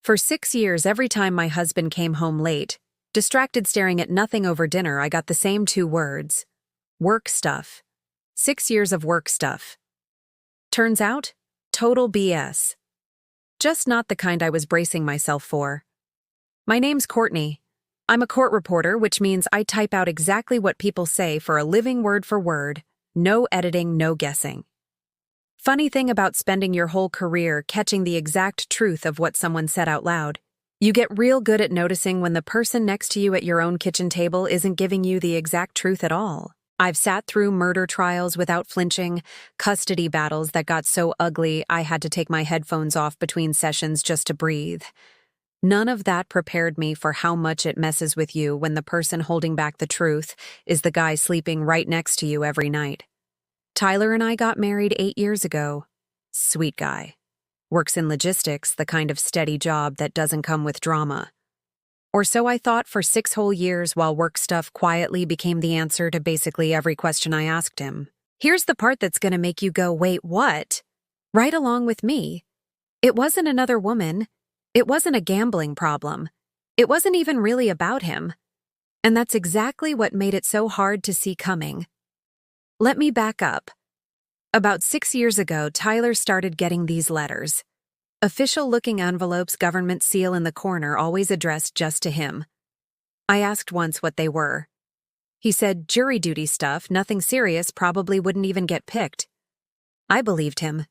For 6 years, every time my husband came home late, distracted staring at nothing over dinner, I got the same two words: work stuff. 6 years of work stuff. Turns out, total BS. Just not the kind I was bracing myself for. My name's Courtney. I'm a court reporter, which means I type out exactly what people say for a living word for word, no editing, no guessing. Funny thing about spending your whole career catching the exact truth of what someone said out loud. You get real good at noticing when the person next to you at your own kitchen table isn't giving you the exact truth at all. I've sat through murder trials without flinching, custody battles that got so ugly I had to take my headphones off between sessions just to breathe. None of that prepared me for how much it messes with you when the person holding back the truth is the guy sleeping right next to you every night. Tyler and I got married 8 years ago. Sweet guy. Works in logistics, the kind of steady job that doesn't come with drama. Or so I thought for 6 whole years, while work stuff quietly became the answer to basically every question I asked him. Here's the part that's gonna make you go, wait, what? Right along with me. It wasn't another woman. It wasn't a gambling problem. It wasn't even really about him. And that's exactly what made it so hard to see coming. Let me back up. About 6 years ago, Tyler started getting these letters. Official-looking envelopes, government seal in the corner, always addressed just to him. I asked once what they were. He said, jury duty stuff, nothing serious, probably wouldn't even get picked. I believed him.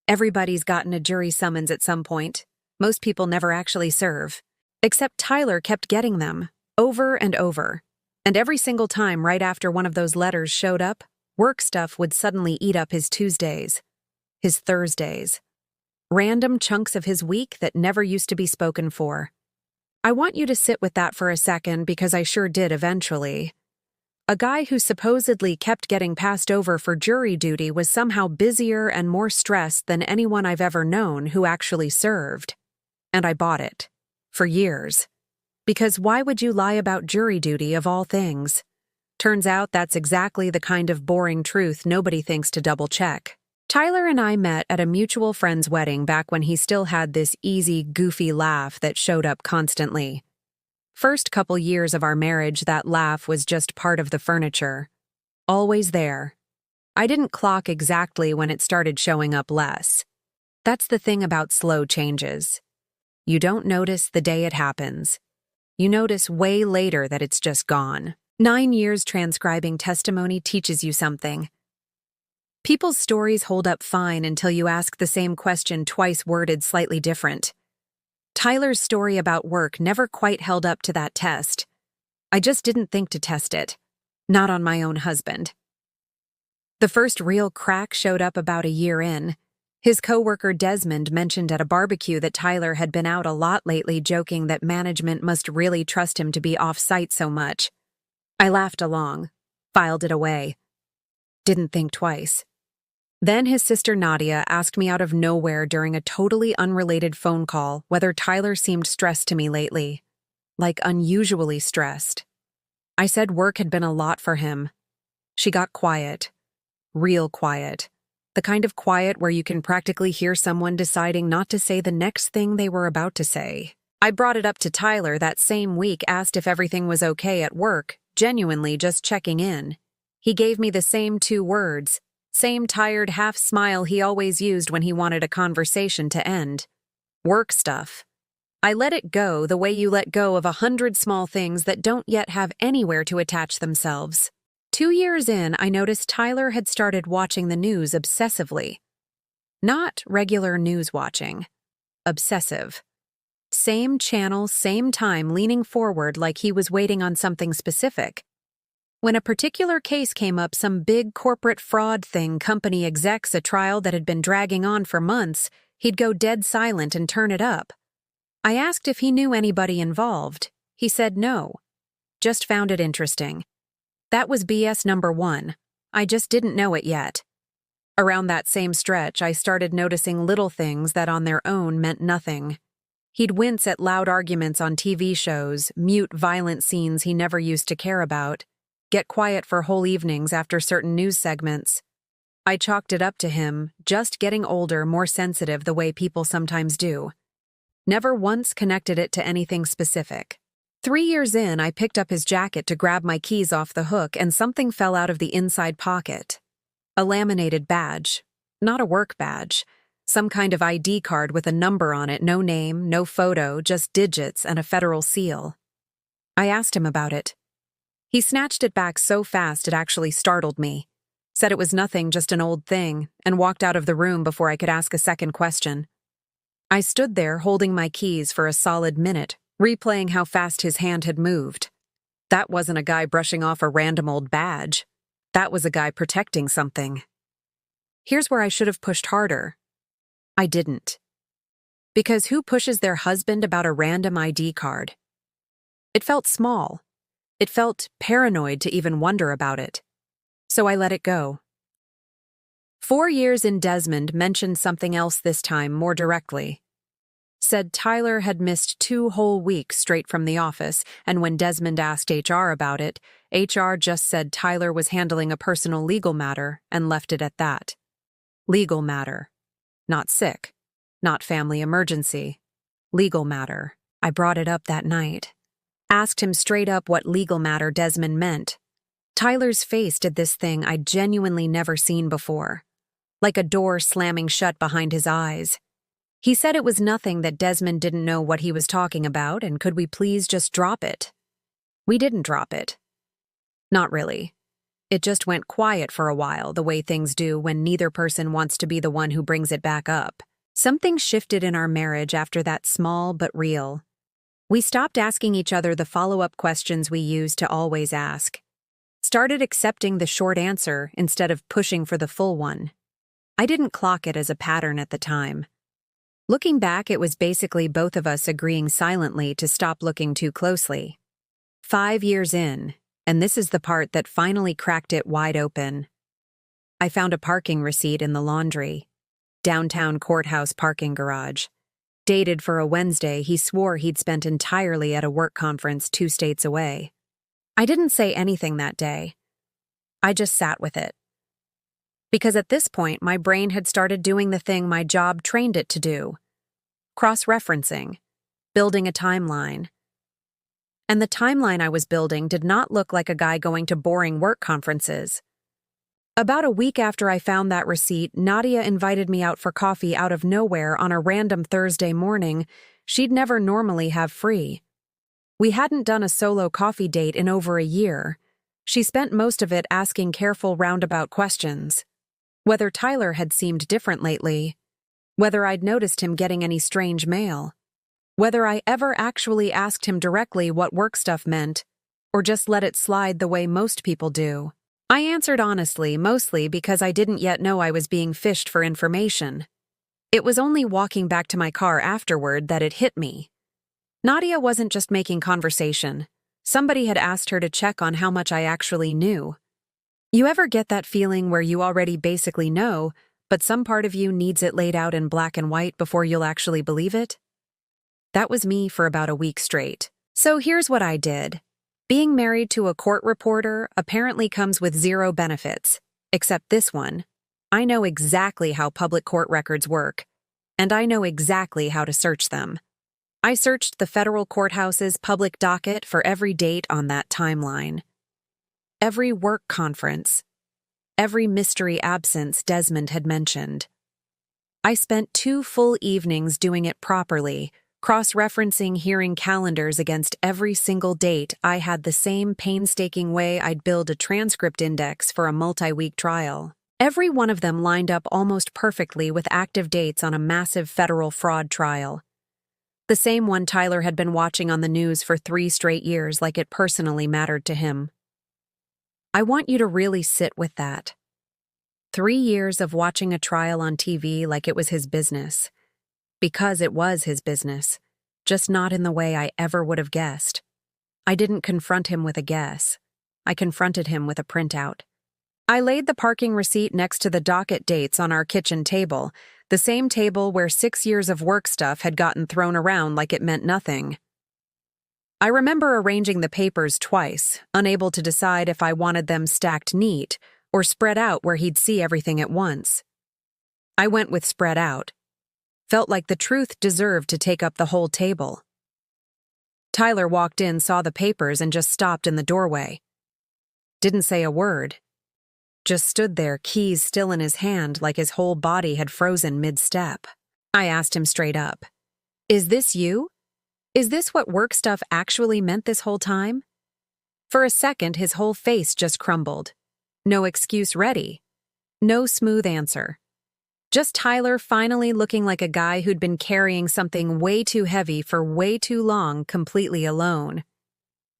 Everybody's gotten a jury summons at some point. Most people never actually serve. Except Tyler kept getting them, over and over. And every single time right after one of those letters showed up, work stuff would suddenly eat up his Tuesdays, his Thursdays. Random chunks of his week that never used to be spoken for. I want you to sit with that for a second because I sure did eventually. A guy who supposedly kept getting passed over for jury duty was somehow busier and more stressed than anyone I've ever known who actually served. And I bought it. For years. Because why would you lie about jury duty of all things? Turns out that's exactly the kind of boring truth nobody thinks to double-check. Tyler and I met at a mutual friend's wedding back when he still had this easy, goofy laugh that showed up constantly. First couple years of our marriage, that laugh was just part of the furniture. Always there. I didn't clock exactly when it started showing up less. That's the thing about slow changes. You don't notice the day it happens. You notice way later that it's just gone. 9 years transcribing testimony teaches you something. People's stories hold up fine until you ask the same question twice worded slightly different. Tyler's story about work never quite held up to that test. I just didn't think to test it. Not on my own husband. The first real crack showed up about a year in. His coworker Desmond mentioned at a barbecue that Tyler had been out a lot lately, joking that management must really trust him to be off-site so much. I laughed along, filed it away. Didn't think twice. Then his sister Nadia asked me out of nowhere during a totally unrelated phone call whether Tyler seemed stressed to me lately. Like unusually stressed. I said work had been a lot for him. She got quiet. Real quiet. The kind of quiet where you can practically hear someone deciding not to say the next thing they were about to say. I brought it up to Tyler that same week, asked if everything was okay at work, genuinely just checking in. He gave me the same 2 words. Same tired half smile he always used when he wanted a conversation to end. Work stuff. I let it go the way you let go of 100 small things that don't yet have anywhere to attach themselves. 2 years in, I noticed Tyler had started watching the news obsessively. Not regular news watching. Obsessive. Same channel, same time, leaning forward like he was waiting on something specific. When a particular case came up, some big corporate fraud thing, company execs, a trial that had been dragging on for months, he'd go dead silent and turn it up. I asked if he knew anybody involved. He said no. Just found it interesting. That was BS number 1. I just didn't know it yet. Around that same stretch, I started noticing little things that on their own meant nothing. He'd wince at loud arguments on TV shows, mute violent scenes he never used to care about, get quiet for whole evenings after certain news segments. I chalked it up to him just getting older, more sensitive the way people sometimes do. Never once connected it to anything specific. 3 years in, I picked up his jacket to grab my keys off the hook and something fell out of the inside pocket. A laminated badge. Not a work badge. Some kind of ID card with a number on it, no name, no photo, just digits and a federal seal. I asked him about it. He snatched it back so fast it actually startled me. Said it was nothing, just an old thing, and walked out of the room before I could ask a second question. I stood there holding my keys for a solid minute, replaying how fast his hand had moved. That wasn't a guy brushing off a random old badge. That was a guy protecting something. Here's where I should have pushed harder. I didn't. Because who pushes their husband about a random ID card? It felt small. It felt paranoid to even wonder about it. So I let it go. 4 years in, Desmond mentioned something else this time more directly. Said Tyler had missed 2 whole weeks straight from the office, and when Desmond asked HR about it, HR just said Tyler was handling a personal legal matter and left it at that. Legal matter. Not sick. Not family emergency. Legal matter. I brought it up that night. Asked him straight up what legal matter Desmond meant. Tyler's face did this thing I'd genuinely never seen before. Like a door slamming shut behind his eyes. He said it was nothing, that Desmond didn't know what he was talking about, and could we please just drop it? We didn't drop it. Not really. It just went quiet for a while, the way things do when neither person wants to be the one who brings it back up. Something shifted in our marriage after that, small but real. We stopped asking each other the follow-up questions we used to always ask. Started accepting the short answer instead of pushing for the full one. I didn't clock it as a pattern at the time. Looking back, it was basically both of us agreeing silently to stop looking too closely. 5 years in, and this is the part that finally cracked it wide open. I found a parking receipt in the laundry. Downtown courthouse parking garage. Dated for a Wednesday, he swore he'd spent entirely at a work conference 2 states away. I didn't say anything that day. I just sat with it. Because at this point, my brain had started doing the thing my job trained it to do. Cross-referencing. Building a timeline. And the timeline I was building did not look like a guy going to boring work conferences. About a week after I found that receipt, Nadia invited me out for coffee out of nowhere on a random Thursday morning she'd never normally have free. We hadn't done a solo coffee date in over a year. She spent most of it asking careful roundabout questions. Whether Tyler had seemed different lately. Whether I'd noticed him getting any strange mail. Whether I ever actually asked him directly what work stuff meant, or just let it slide the way most people do. I answered honestly, mostly because I didn't yet know I was being fished for information. It was only walking back to my car afterward that it hit me. Nadia wasn't just making conversation. Somebody had asked her to check on how much I actually knew. You ever get that feeling where you already basically know, but some part of you needs it laid out in black and white before you'll actually believe it? That was me for about a week straight. So here's what I did. Being married to a court reporter apparently comes with 0 benefits, except this one. I know exactly how public court records work, and I know exactly how to search them. I searched the federal courthouse's public docket for every date on that timeline. Every work conference. Every mystery absence Desmond had mentioned. I spent 2 full evenings doing it properly, cross-referencing hearing calendars against every single date. I had the same painstaking way I'd build a transcript index for a multi-week trial. Every one of them lined up almost perfectly with active dates on a massive federal fraud trial. The same one Tyler had been watching on the news for 3 straight years, like it personally mattered to him. I want you to really sit with that. 3 years of watching a trial on TV like it was his business. Because it was his business, just not in the way I ever would have guessed. I didn't confront him with a guess. I confronted him with a printout. I laid the parking receipt next to the docket dates on our kitchen table, the same table where 6 years of work stuff had gotten thrown around like it meant nothing. I remember arranging the papers twice, unable to decide if I wanted them stacked neat or spread out where he'd see everything at once. I went with spread out. Felt like the truth deserved to take up the whole table. Tyler walked in, saw the papers, and just stopped in the doorway. Didn't say a word. Just stood there, keys still in his hand, like his whole body had frozen mid-step. I asked him straight up, "Is this you? Is this what work stuff actually meant this whole time?" For a second, his whole face just crumbled. No excuse ready. No smooth answer. Just Tyler finally looking like a guy who'd been carrying something way too heavy for way too long, completely alone.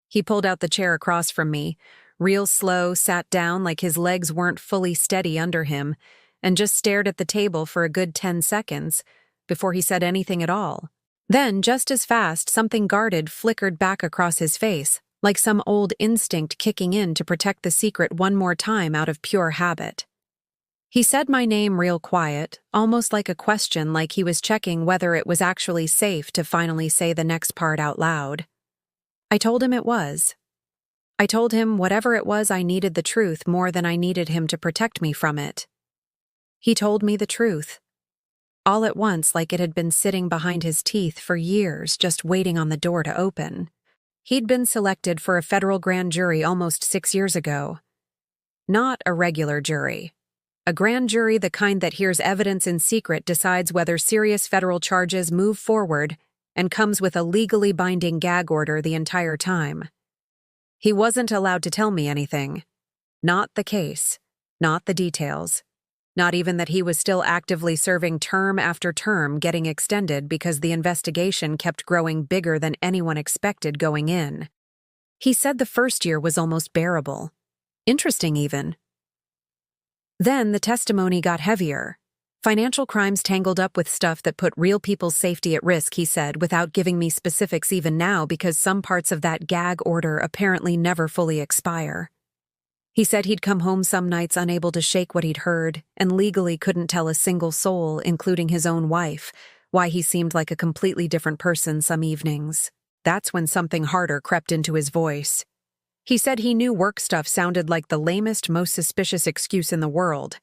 He pulled out the chair across from me, real slow, sat down like his legs weren't fully steady under him, and just stared at the table for a good 10 seconds before he said anything at all. Then, just as fast, something guarded flickered back across his face, like some old instinct kicking in to protect the secret one more time out of pure habit. He said my name real quiet, almost like a question, like he was checking whether it was actually safe to finally say the next part out loud. I told him it was. I told him whatever it was, I needed the truth more than I needed him to protect me from it. He told me the truth. All at once, like it had been sitting behind his teeth for years, just waiting on the door to open. He'd been selected for a federal grand jury almost 6 years ago. Not a regular jury. A grand jury, the kind that hears evidence in secret, decides whether serious federal charges move forward, and comes with a legally binding gag order the entire time. He wasn't allowed to tell me anything. Not the case. Not the details. Not even that he was still actively serving term after term, getting extended because the investigation kept growing bigger than anyone expected going in. He said the first year was almost bearable. Interesting, even. Then the testimony got heavier. Financial crimes tangled up with stuff that put real people's safety at risk, he said, without giving me specifics even now because some parts of that gag order apparently never fully expire. He said he'd come home some nights unable to shake what he'd heard and legally couldn't tell a single soul, including his own wife, why he seemed like a completely different person some evenings. That's when something harder crept into his voice. He said he knew work stuff sounded like the lamest, most suspicious excuse in the world.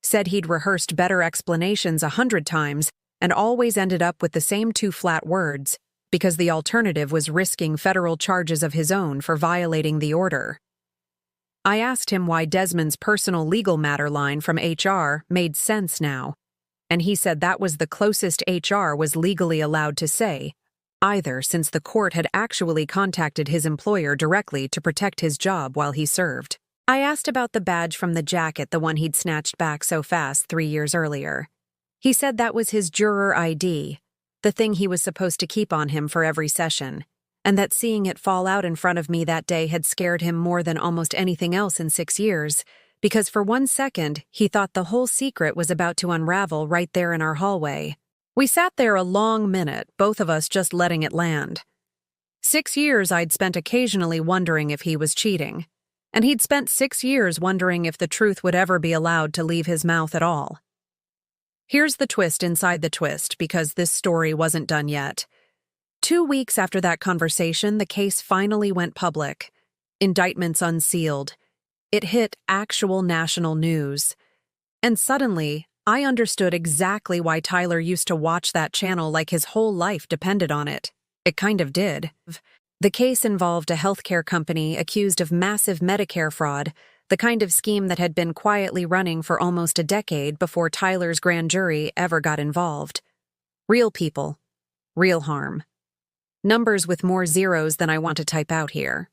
Said he'd rehearsed better explanations 100 times and always ended up with the same 2 flat words, because the alternative was risking federal charges of his own for violating the order. I asked him why Desmond's personal legal matter line from HR made sense now, and he said that was the closest HR was legally allowed to say, either, since the court had actually contacted his employer directly to protect his job while he served. I asked about the badge from the jacket, the one he'd snatched back so fast 3 years earlier. He said that was his juror ID, the thing he was supposed to keep on him for every session, and that seeing it fall out in front of me that day had scared him more than almost anything else in 6 years, because for 1 second he thought the whole secret was about to unravel right there in our hallway. We sat there a long minute, both of us just letting it land. 6 years I'd spent occasionally wondering if he was cheating, and he'd spent 6 years wondering if the truth would ever be allowed to leave his mouth at all. Here's the twist inside the twist, because this story wasn't done yet. 2 weeks after that conversation, the case finally went public. Indictments unsealed. It hit actual national news. And suddenly, I understood exactly why Tyler used to watch that channel like his whole life depended on it. It kind of did. The case involved a healthcare company accused of massive Medicare fraud, the kind of scheme that had been quietly running for almost a decade before Tyler's grand jury ever got involved. Real people. Real harm. Numbers with more zeros than I want to type out here.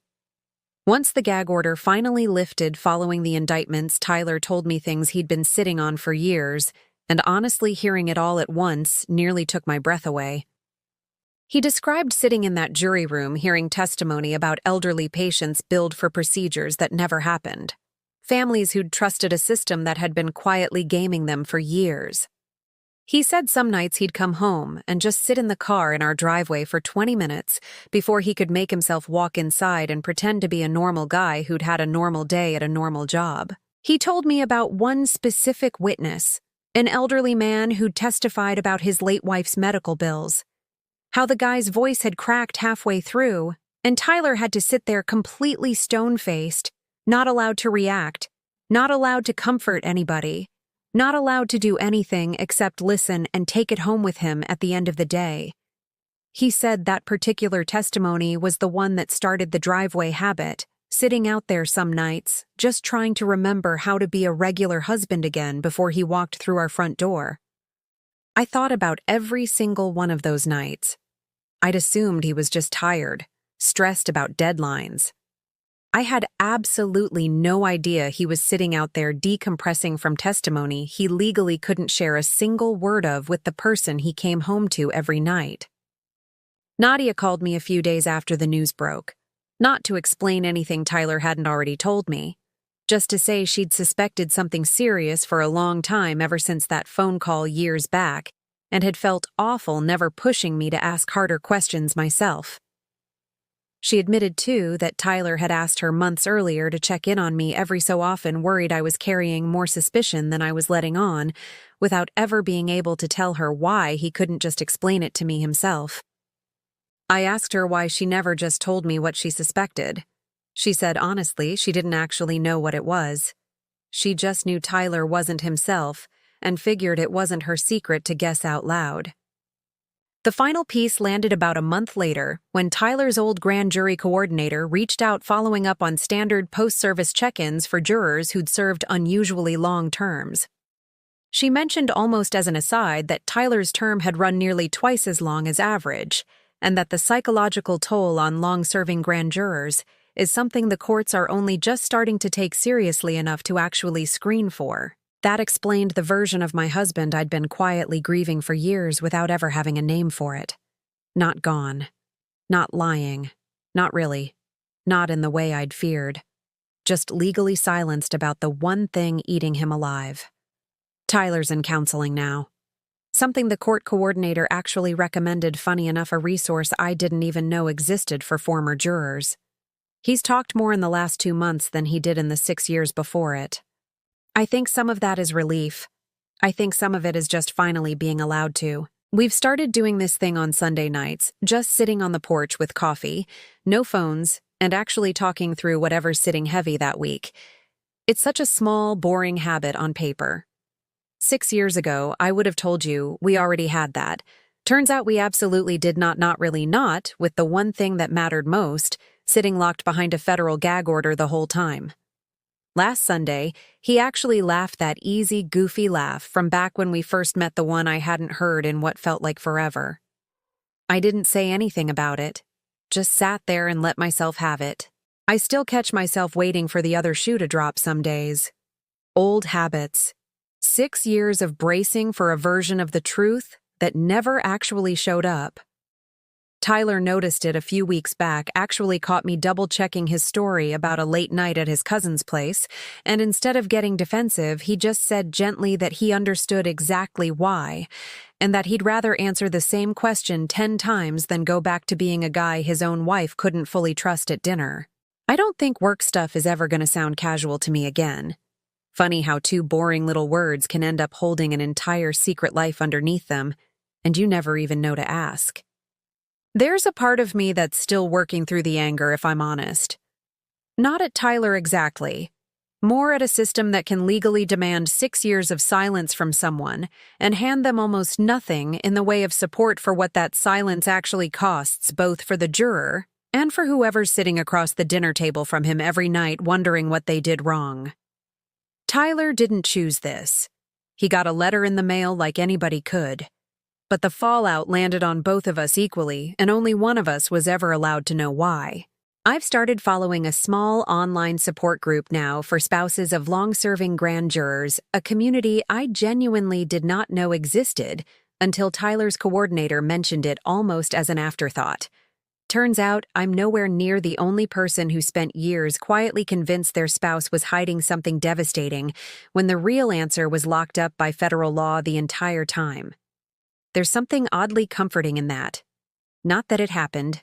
Once the gag order finally lifted following the indictments, Tyler told me things he'd been sitting on for years, and honestly hearing it all at once nearly took my breath away. He described sitting in that jury room hearing testimony about elderly patients billed for procedures that never happened. Families who'd trusted a system that had been quietly gaming them for years. He said some nights he'd come home and just sit in the car in our driveway for 20 minutes before he could make himself walk inside and pretend to be a normal guy who'd had a normal day at a normal job. He told me about one specific witness, an elderly man who'd testified about his late wife's medical bills. How the guy's voice had cracked halfway through, and Tyler had to sit there completely stone-faced, not allowed to react, not allowed to comfort anybody, not allowed to do anything except listen and take it home with him at the end of the day. He said that particular testimony was the one that started the driveway habit, sitting out there some nights, just trying to remember how to be a regular husband again before he walked through our front door. I thought about every single one of those nights. I'd assumed he was just tired, stressed about deadlines. I had absolutely no idea he was sitting out there decompressing from testimony he legally couldn't share a single word of with the person he came home to every night. Nadia called me a few days after the news broke, not to explain anything Tyler hadn't already told me, just to say she'd suspected something serious for a long time ever since that phone call years back, and had felt awful never pushing me to ask harder questions myself. She admitted, too, that Tyler had asked her months earlier to check in on me every so often, worried I was carrying more suspicion than I was letting on, without ever being able to tell her why he couldn't just explain it to me himself. I asked her why she never just told me what she suspected. She said honestly she didn't actually know what it was. She just knew Tyler wasn't himself and figured it wasn't her secret to guess out loud. The final piece landed about a month later when Tyler's old grand jury coordinator reached out following up on standard post-service check-ins for jurors who'd served unusually long terms. She mentioned almost as an aside that Tyler's term had run nearly twice as long as average, and that the psychological toll on long-serving grand jurors is something the courts are only just starting to take seriously enough to actually screen for. That explained the version of my husband I'd been quietly grieving for years without ever having a name for it. Not gone. Not lying. Not really. Not in the way I'd feared. Just legally silenced about the one thing eating him alive. Tyler's in counseling now. Something the court coordinator actually recommended, funny enough, a resource I didn't even know existed for former jurors. He's talked more in the last 2 months than he did in the 6 years before it. I think some of that is relief. I think some of it is just finally being allowed to. We've started doing this thing on Sunday nights, just sitting on the porch with coffee, no phones, and actually talking through whatever's sitting heavy that week. It's such a small, boring habit on paper. 6 years ago, I would have told you we already had that. Turns out we absolutely did not really not, with the one thing that mattered most, sitting locked behind a federal gag order the whole time. Last Sunday, he actually laughed that easy, goofy laugh from back when we first met, the one I hadn't heard in what felt like forever. I didn't say anything about it, just sat there and let myself have it. I still catch myself waiting for the other shoe to drop some days. Old habits. 6 years of bracing for a version of the truth that never actually showed up. Tyler noticed it a few weeks back, actually caught me double-checking his story about a late night at his cousin's place, and instead of getting defensive, he just said gently that he understood exactly why, and that he'd rather answer the same question 10 times than go back to being a guy his own wife couldn't fully trust at dinner. I don't think work stuff is ever going to sound casual to me again. Funny how 2 boring little words can end up holding an entire secret life underneath them, and you never even know to ask. There's a part of me that's still working through the anger, if I'm honest. Not at Tyler exactly. More at a system that can legally demand 6 years of silence from someone and hand them almost nothing in the way of support for what that silence actually costs, both for the juror and for whoever's sitting across the dinner table from him every night wondering what they did wrong. Tyler didn't choose this. He got a letter in the mail like anybody could. But the fallout landed on both of us equally, and only one of us was ever allowed to know why. I've started following a small online support group now for spouses of long-serving grand jurors, a community I genuinely did not know existed until Tyler's coordinator mentioned it almost as an afterthought. Turns out I'm nowhere near the only person who spent years quietly convinced their spouse was hiding something devastating when the real answer was locked up by federal law the entire time. There's something oddly comforting in that. Not that it happened,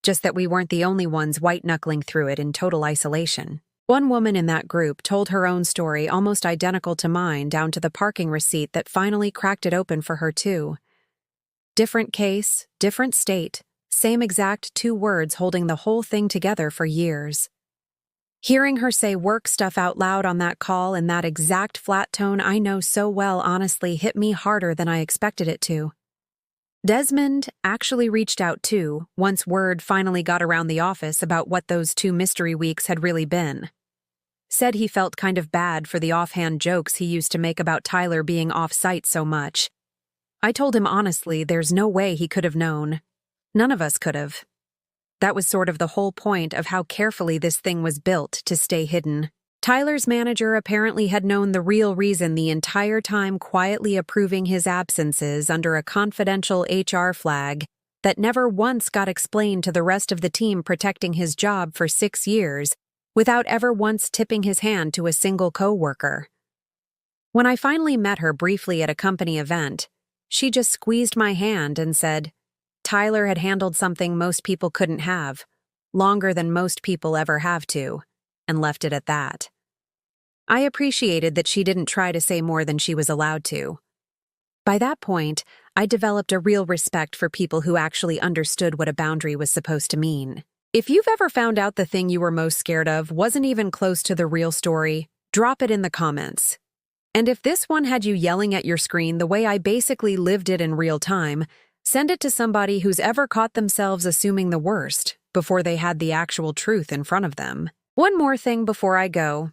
just that we weren't the only ones white-knuckling through it in total isolation. One woman in that group told her own story almost identical to mine, down to the parking receipt that finally cracked it open for her too. Different case, different state, same exact 2 words holding the whole thing together for years. Hearing her say work stuff out loud on that call in that exact flat tone I know so well honestly hit me harder than I expected it to. Desmond actually reached out too, once word finally got around the office about what those 2 mystery weeks had really been. Said he felt kind of bad for the offhand jokes he used to make about Tyler being off-site so much. I told him honestly there's no way he could have known. None of us could have. That was sort of the whole point of how carefully this thing was built to stay hidden. Tyler's manager apparently had known the real reason the entire time, quietly approving his absences under a confidential HR flag that never once got explained to the rest of the team protecting his job for 6 years, without ever once tipping his hand to a single co-worker. When I finally met her briefly at a company event, she just squeezed my hand and said, Tyler had handled something most people couldn't have, longer than most people ever have to, and left it at that. I appreciated that she didn't try to say more than she was allowed to. By that point, I developed a real respect for people who actually understood what a boundary was supposed to mean. If you've ever found out the thing you were most scared of wasn't even close to the real story, drop it in the comments. And if this one had you yelling at your screen the way I basically lived it in real time, send it to somebody who's ever caught themselves assuming the worst before they had the actual truth in front of them. One more thing before I go.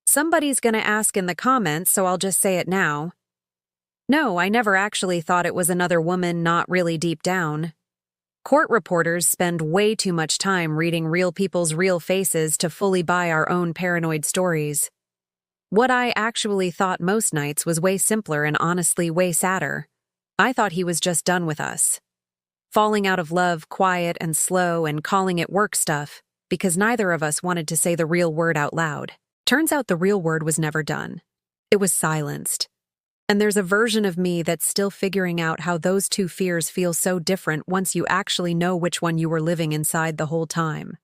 Somebody's gonna ask in the comments, so I'll just say it now. No, I never actually thought it was another woman, not really deep down. Court reporters spend way too much time reading real people's real faces to fully buy our own paranoid stories. What I actually thought most nights was way simpler and honestly way sadder. I thought he was just done with us. Falling out of love, quiet and slow, and calling it work stuff, because neither of us wanted to say the real word out loud. Turns out the real word was never done. It was silenced. And there's a version of me that's still figuring out how those two fears feel so different once you actually know which one you were living inside the whole time.